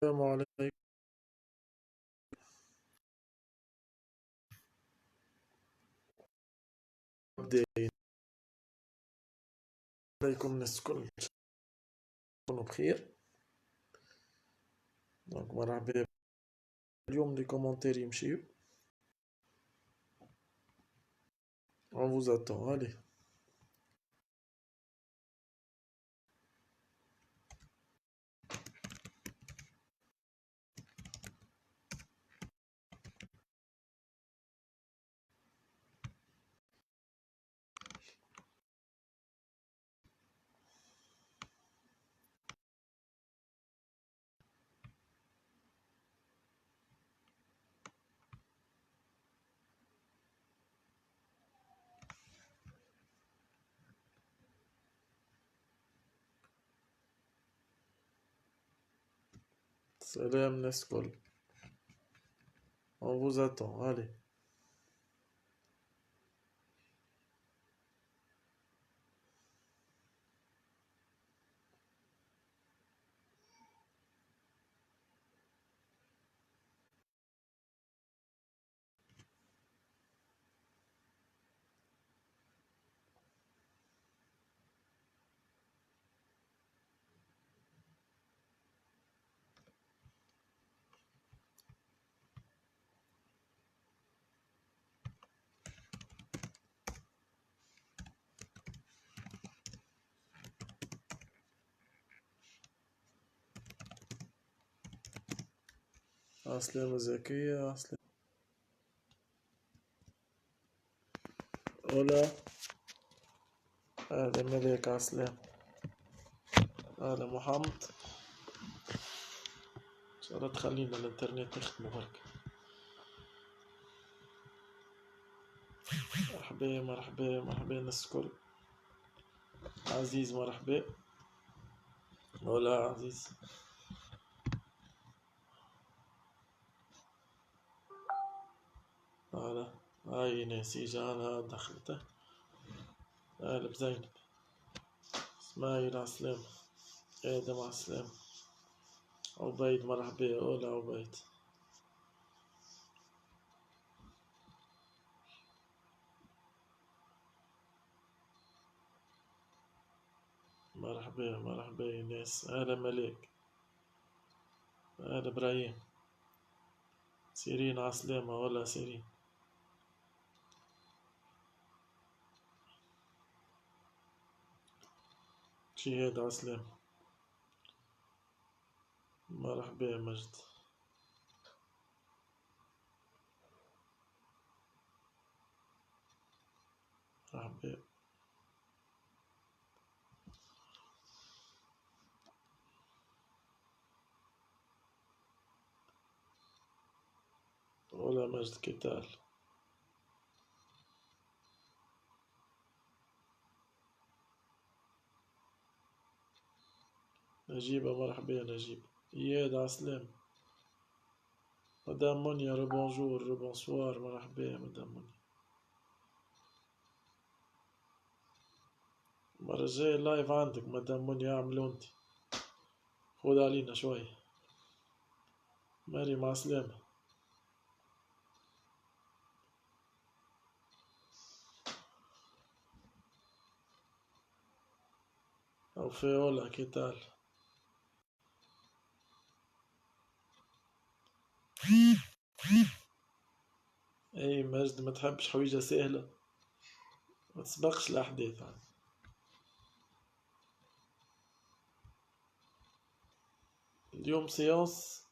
السلام عليكم. مبدئيا عليكم الناس الكل، تكونوا بخير. دونك مرحبا. اليوم لي كومونتير يمشيو. On vous attend, allez. Salam الناس الكل. On vous attend, allez. عسلامة زكية، عسلامة. أولا، هذا ملك عسلام. هذا محمد. إن شاء الله تخلينا الإنترنت نخدمو برك. مرحبا مرحبا مرحبا الناس الكل. عزيز مرحبا. أولا عزيز. هلا، هاي ناس إجانا دخلته. هلا بزينب. اسماعيل عسلامة. آدم عسلامة. عبيد مرحبا. أولا عبيد. مرحبا مرحبا يا ناس. هلا ملاك. هلا إبراهيم. سيرين عسلامة. ولا سيرين. شهاد عسلامة. مرحبا يا مجد. مرحبا. ولا مجد كتال. نجيبة مرحبا يا نجيب. إياد عسلامة. مدام منيا ربونجور ربونسوار. مرحبا يا مدام منيا. المرة الجاية اللايف عندك مدام منيا، اعملو انت. خذ علينا شوية. مريم عسلامة. أو فيولا كيتال. أي مجد، ما تحبش حويجة سهلة، ما تسبقش الأحداث يعني. اليوم سيونس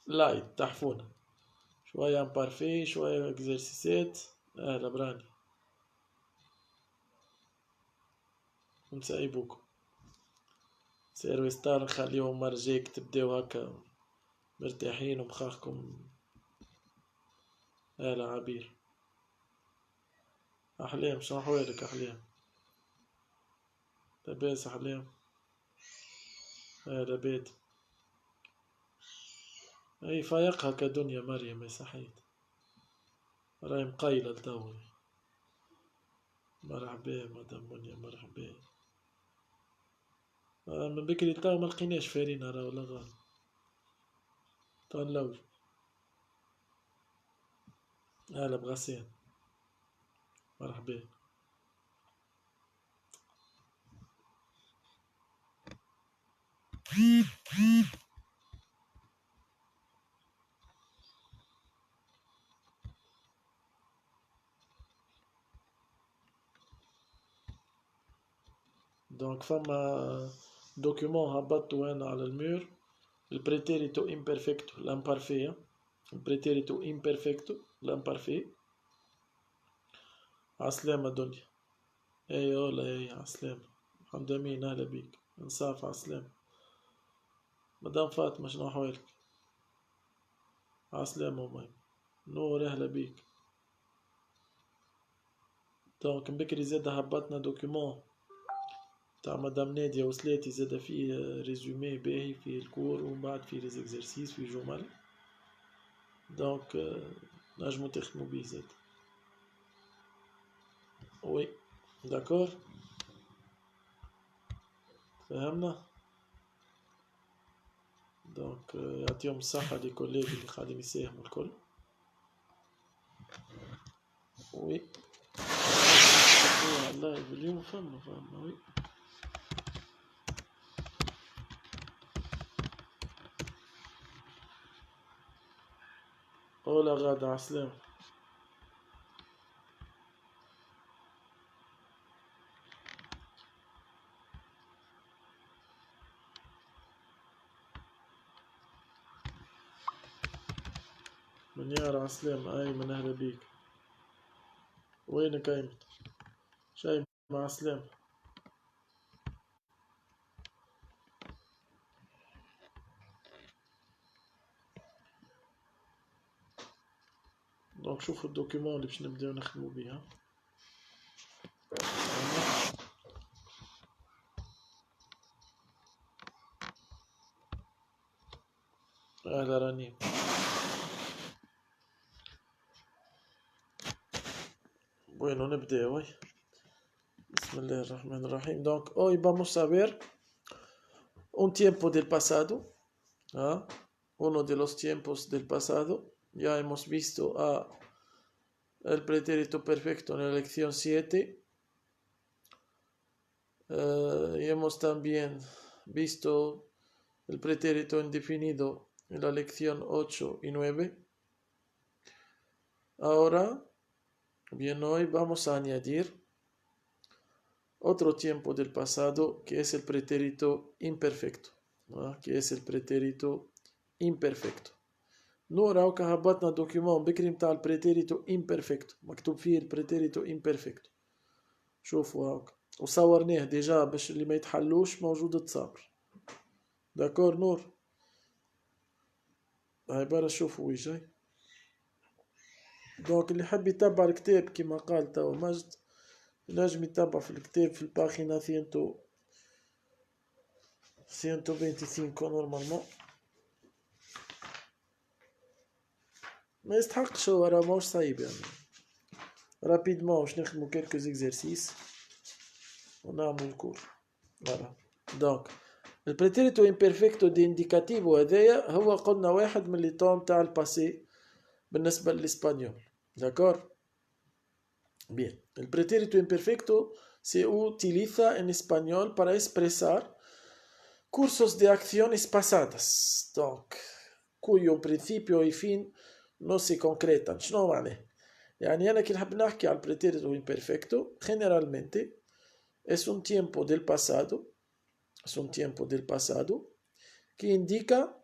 لايت تحفونة، شوية بارفي شوية اكزرسيسات. أهلا براني. نسايبوكم سيرو ستار، نخليهم مرجيك تبداو هكا مرتاحين ومخاخكم. أهلا عبير. أحلام، شنو أحوالك أحلام؟ لاباس أحلام. أهلا بيت. أي فايقها كدنيا مريم، يا صحيت راهي مقيلة لتوا. مرحبا مدام منيا مرحبا. من بكري توا ملقيناش فارينا راه ولا غار. طلوج. هلا بغسان. مرحبا. دونك فما دوكيومون هبطتو انا على المير، البريتيريتو امبرفكتو الامبارفي، البريتيريتو امبرفكتو الامبارفي. عسلامة دنيا. اي والله اي عسلامة. حمد امين اهلا بيك. انصاف عسلامة. مدام فاطمة شنو احوالك؟ عسلامة امي. نور اهلا بيك. دونك بكري زاد هبطنا دوكيومون تاع مدام نادية وسلاتي، زاد فيه ريزومي باهي في الكور ومن بعد فيه ريزيكزرسيس في جمل. دونك نجمو تخدمو بيه زاد. وي داكور. فهمنا. دونك يعطيهم الصحة لي كوليج اللي قاعدين يساهموا الكل. وي والله اليوم فما وي. اولا غادة عسلامة. منيار عسلامة. ايمن اهلا بيك. وينك ايمن؟ شايف مع السلامة. دونك شوفوا الدوكيومون اللي باش نبداو نخدمو بيها. اهلا رنيم. Bueno, نبدأ وي. بسم الله الرحمن الرحيم. Donc, hoy vamos a ver un tiempo del pasado. ¿Ah? Uno de los tiempos del pasado. Ya hemos visto el pretérito perfecto en la lección 7. Y hemos también visto el pretérito indefinido en la lección 8 y 9. Ahora, bien, hoy vamos a añadir otro tiempo del pasado que es el pretérito imperfecto. que es el pretérito imperfecto. نورا هبطنا دوكيومون بكري متاع البريتيريتو imperfecto، مكتوب فيه البريتيريتو imperfecto. شوفوا هاك وصورناه ديجا باش اللي ما يتحلوش موجود تصابر. داكور نور. هاي برا شوفوا وي جاي. دونك اللي حب يتبع الكتاب كما قال توا مجد نجم يتبع في الكتاب في الباخينا 125 نورمالمون. ما يستحقش هو راه ماهوش صعيب يعني. رابيدمون باش نخدمو كالكو زيكزارسيس ونعملو الكور. فوالا. دونك البريتيريتو امبيرفكتو دي انديكاتيفو هذايا هو قلنا واحد من لي طون تاع الباسي بالنسبة للإسبانيول. داكور. Bien, el pretérito imperfecto se utiliza en español para expresar cursos de acciones pasadas, donc, cuyo principio y fin no se concretan. شنو معناه؟ يعني أنا كي نحب نحكي على البريتيريتو imperfecto generalmente es un tiempo del pasado que indica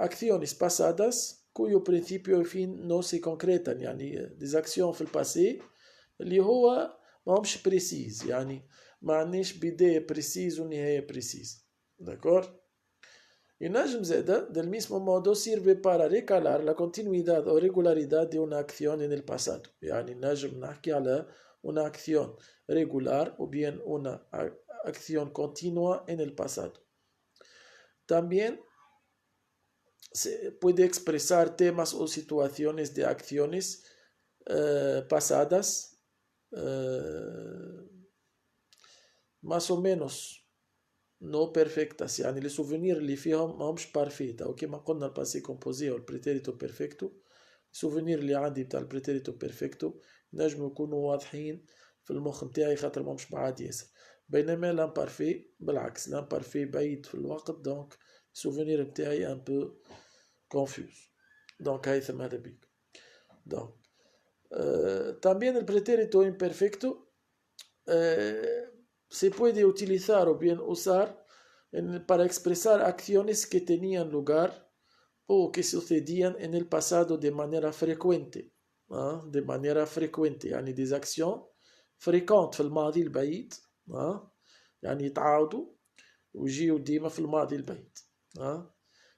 acciones pasadas cuyo principio y fin no se concretan. يعني des actions في الباسي اللي هو ماهمش بريسيز، يعني ما عندناش بداية بريسيز ونهاية بريسيز. داكور. ينجم زادا del mismo modo sirve para recalar la continuidad o regularidad de una acción en el pasado. يعني نجم نحكي على una acción regular o bien una acción continua en el pasado. También se puede expresar temas o situaciones de acciones pasadas más o menos no perfectas يعني les souvenirs اللي فيهم ماهمش بارفيت أو كيما قلنا الباسي كومبوزي أو البريتيريتو بيرفكتو. السوفونير اللي عندي بتاع البريتيريتو بيرفكتو نجموا يكونوا واضحين في المخ متاعي خاطر ماهمش بعاد ياسر، بينما لامبارفي بالعكس لامبارفي بعيد في الوقت دونك السوفونير متاعي ان بو كونفيوز. دونك هيثم هذا بيك. دونك también el pretérito imperfecto se puede utilizar o bien usar para expresar acciones que tenían lugar o que sucedían en el pasado de manera frecuente. de manera frecuente يعني des actions fréquentes في الماضي البعيد يعني يتعاودوا ويجيو ديما في الماضي البعيد.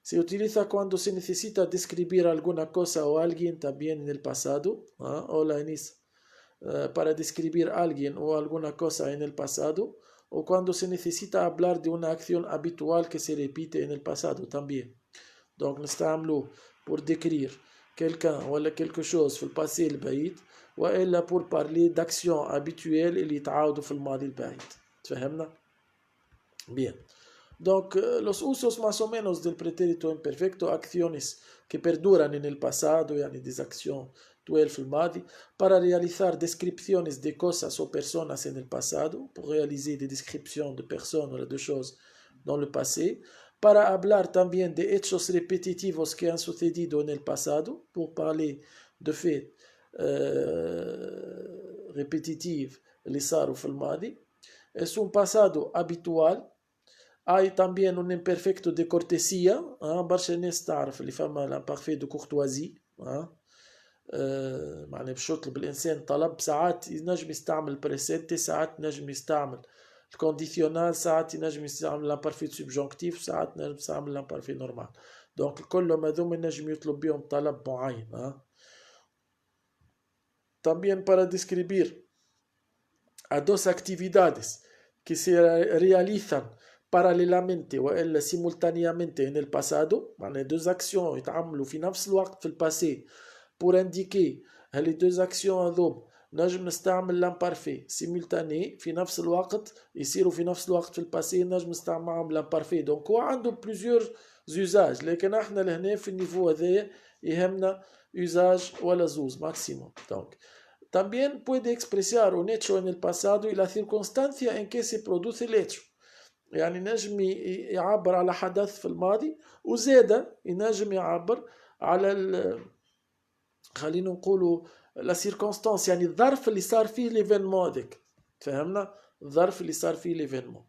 Se utiliza cuando se necesita describir alguna cosa o alguien también en el pasado. Hola, Enisa. Para describir a alguien o alguna cosa en el pasado, o cuando se necesita hablar de una acción habitual que se repite en el pasado también. Donc, نستعملوه pour décrire quelqu'un ou quelque chose في الباسي البعيد وإلا pour parler d'action habituelle اللي يتعاودوا في الماضي البعيد. تفهمنا؟ Bien. Donc, los usos más o menos del pretérito imperfecto, acciones que perduran en el pasado, yani des actions actuelles في الماضي, para realizar descripciones de cosas o personas en el pasado, pour réaliser des descriptions de personnes ou de choses dans le passé, para hablar también de hechos repetitivos que han sucedido en el pasado, pour parler de faits répétitifs اللي صاروا في الماضي. Es un pasado habitual. Hay también un imperfecto de cortesía. برشا ناس تعرف اللي فما l'imparfait de courtoisie. معناها باش يطلب الإنسان طلب ساعات ينجم يستعمل بريسيتي، ساعات ينجم يستعمل الكونديسيونال، ساعات ينجم يستعمل l'imparfait subjonctif، ساعات ينجم يستعمل l'imparfait normal. دونك كلهم هذوما ينجم يطلب بهم طلب معين. También para describir a dos actividades que se realizan parallelamente ou simultanéamente en el pasado, يعني deux actions يتعملوا في نفس الوقت في الباسي pour indiquer هالي deux actions هذوم نجم نستعمل l'imparfait simultané في نفس الوقت يصيروا في نفس الوقت في الباسي نجم نستعمل معهم l'imparfait. دونك هو عنده plusieurs usages، لكن احنا لهنا في النيفو هذايا يهمنا usage ولا زوز ماكسيموم. دونك también puede expresar un hecho en el pasado y la circunstancia en que se produce el hecho. يعني نجم يعبر على حدث في الماضي وزادة ينجم يعبر على خلينا نقولوا لا سيركونستانس، يعني الظرف اللي صار فيه ليفينمون هذاك. فهمنا؟ الظرف اللي صار فيه ليفينمون.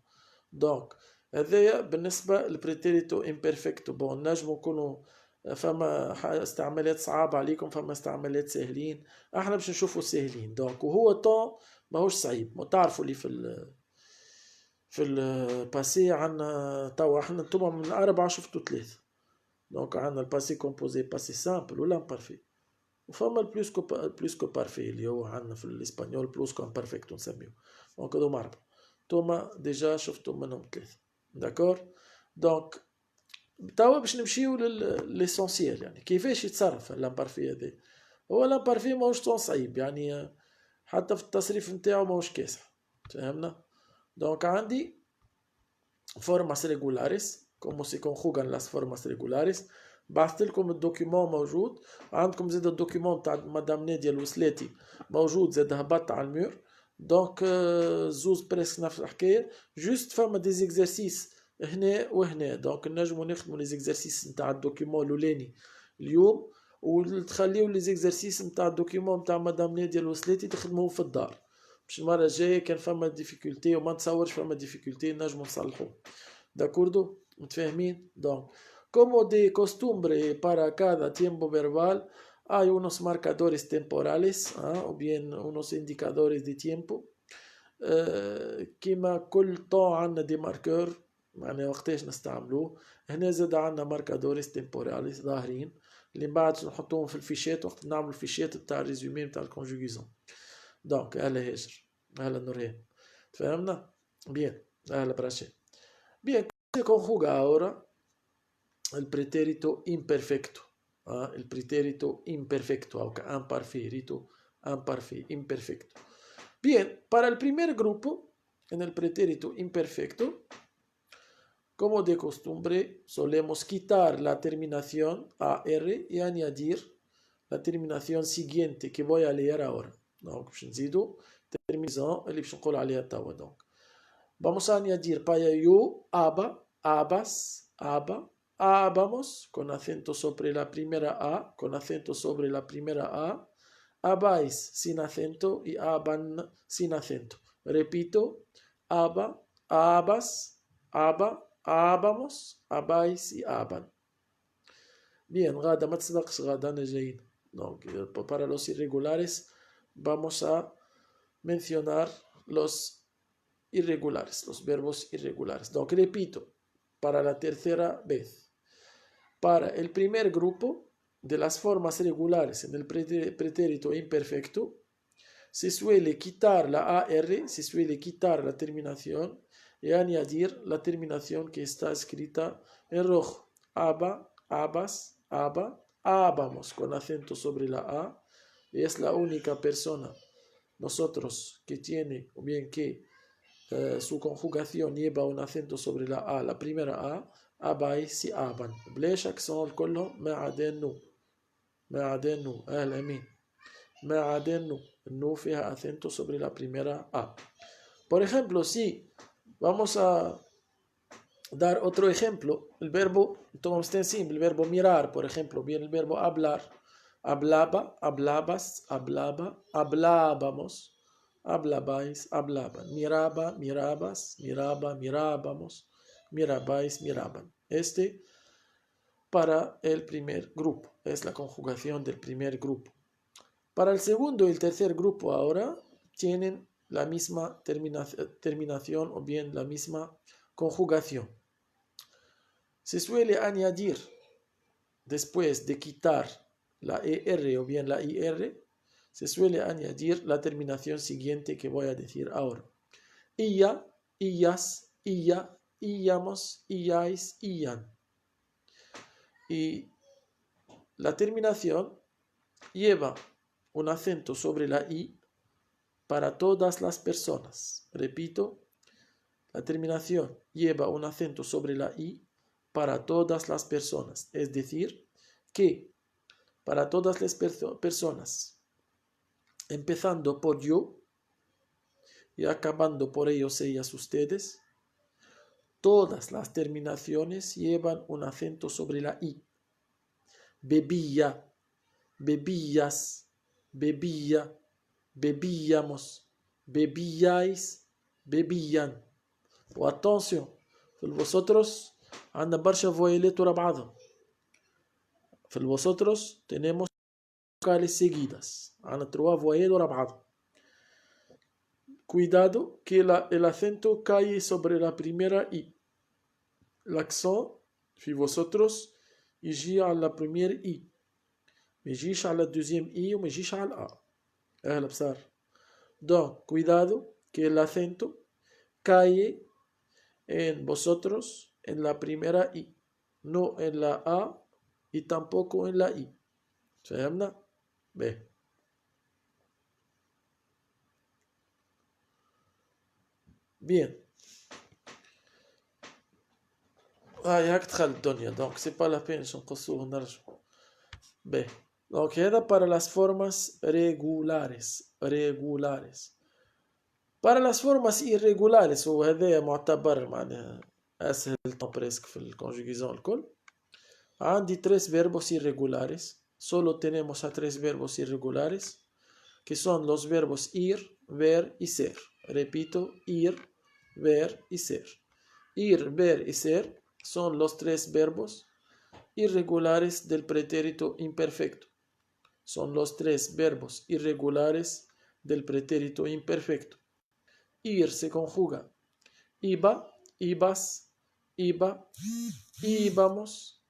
دونك هذايا بالنسبة للبريتيريتو امبيرفكتو. بون نجموا نكونوا فما استعمالات صعبة عليكم، فما استعمالات سهلين، احنا باش نشوفوا سهلين. دونك وهو طون ماهوش صعيب، تعرفوا اللي في الباسي عندنا توا احنا نتوما من 4 شفتوا 3. دونك عندنا الباسي كومبوزي باسي سامبل ولا امبارفي، وفما البلوس كو بارفي اللي هو عندنا في الاسبانيول بلوس كو امبارفيكتو نسميوه. دونك هذوما 4 توما ديجا شفتوا منهم 3. داكور. دونك توا باش نمشيو للاسونسيال، يعني كيفاش يتصرف الامبارفي هذا. هو الامبارفي ماهوش طون صعيب، يعني حتى في التصريف نتاعو ماهوش كاسح. فهمنا؟ دونك عندي formas regulares como se conjugan las formas regulares. بعثت لكم الدوكيمون موجود، عندكم زاد الدوكيمون تاع مدام نادية الوسلاتي موجود زاد هبط على المور. دونك زوز بريسك نفس الحكاية، جوست فما دي زيكزارسيس هنا وهنا. دونك نجمو نخدمو لي زيكزارسيس نتاع الدوكيمون الاولاني اليوم، وتخليو لي زيكزارسيس نتاع الدوكيمون نتاع مدام نادية الوسلاتي تخدموهم في الدار، باش المرة الجاية كان فما ديفيكولتي وما نتصورش فما ديفيكولتي نجمو نصلحوه. داكوردو متفاهمين؟ دونك como de costumbre para cada tiempo verbal hay unos marcadores temporales o bien unos indicadores de tiempo. كيما كل طون عندنا دي ماركور معناها وقتاش نستعملوه. هنا زاد عندنا ماركادوريس تمبوراليس ظاهرين اللي بعد نحطوهم في الفيشات وقت نعمل الفيشات بتاع الريزومي بتاع الكونجوغيزون. دونك اهلا هاجر، اهلا نورهان، فهمنا؟ بيان، اهلا براشا. بيان، se conjuga ahora el pretérito imperfecto. El pretérito imperfecto, aunque imparfait, imperfecto. Bien, para el primer grupo, en el pretérito imperfecto, Como de costumbre, solemos quitar la terminación AR y añadir la terminación siguiente que voy a leer ahora. Donc, باش نزيدو terminaison اللي باش نقول عليها توا. Donc, vamos a añadir para yo, aba, abas, aba, abamos, con acento sobre la primera A, con acento sobre la primera A, abais sin acento y aban sin acento. Repito, aba, abas, aba, abamos, abais y aban. Bien, غادة ما تسبقش غادة أنا جايين. Donc, para los irregulares vamos a mencionar los irregulares, los verbos irregulares. Donc, repito, para la tercera vez. Para el primer grupo de las formas regulares en el pretérito imperfecto, se suele quitar la AR, se suele quitar la terminación y añadir la terminación que está escrita en rojo. Aba, abas, aba, abamos, con acento sobre la A. Y es la única persona, nosotros, que tiene, o bien que su conjugación lleva un acento sobre la A, la primera A, abais y aban. بلاش accent الكل ما عدا النو. ما عدا النو. أمين. ما عدا النو. النو فيها acento sobre la primera A. Por ejemplo, si vamos a dar otro ejemplo, el verbo, tomamos simple, el verbo mirar, por ejemplo, viene el verbo hablar. Hablaba, hablabas, hablaba, hablábamos, hablabais, hablaban. Miraba, mirabas, miraba, mirábamos, mirabais, miraban. Este para el primer grupo, es la conjugación del primer grupo. Para el segundo y el tercer grupo ahora tienen la misma terminación o bien la misma conjugación. Se suele añadir, después de quitar la ER o bien la IR, se suele añadir la terminación siguiente que voy a decir ahora. Illa, illas, illa, illamos, illáis, illan. Y la terminación lleva un acento sobre la I para todas las personas. Repito, la terminación lleva un acento sobre la I para todas las personas. Es decir, que para todas las personas, empezando por yo y acabando por ellos, ellas, ustedes, todas las terminaciones llevan un acento sobre la I. Bebía, bebías, bebía, bebíamos, bebíais, bebían. و attention, في الوسطرس عندنا برشا فويلات ورا بعضهم. في الوسطرس tenemos vocales seguidas. عندنا 3 voyelles ورا بعضهم. Cuidado que el acento cae sobre la primera I. L'accent في vosotros يجي على la première I. ما يجيش على deuxième I وما يجيش على الA. أهلا بصار. Donc, cuidado que el acento cae en vosotros en la primera I, no en la A y tampoco en la I. ¿Fahimna? Bien. Bien. هاك دخل الدنيا. Donc, c'est pas la peine نقصوه ونرجعوا. Bien. Donc, هذا para las formas regulares. Regulares. Para las formas irregulares وهذا معتبر معناها أسهل بريسك في الكونجوغيزون الكل. عندي 3 verbos irregulares. Solo tenemos a 3 verbos irregulares que son los verbos ir, ver y ser. Repito, ir, ver y ser. Ir, ver y ser son los 3 verbos irregulares del pretérito imperfecto. Son los 3 verbos irregulares del pretérito imperfecto. Ir se conjuga iba, ibas, iba, íbamos,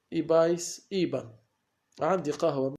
ibais, iban. عندي قهوة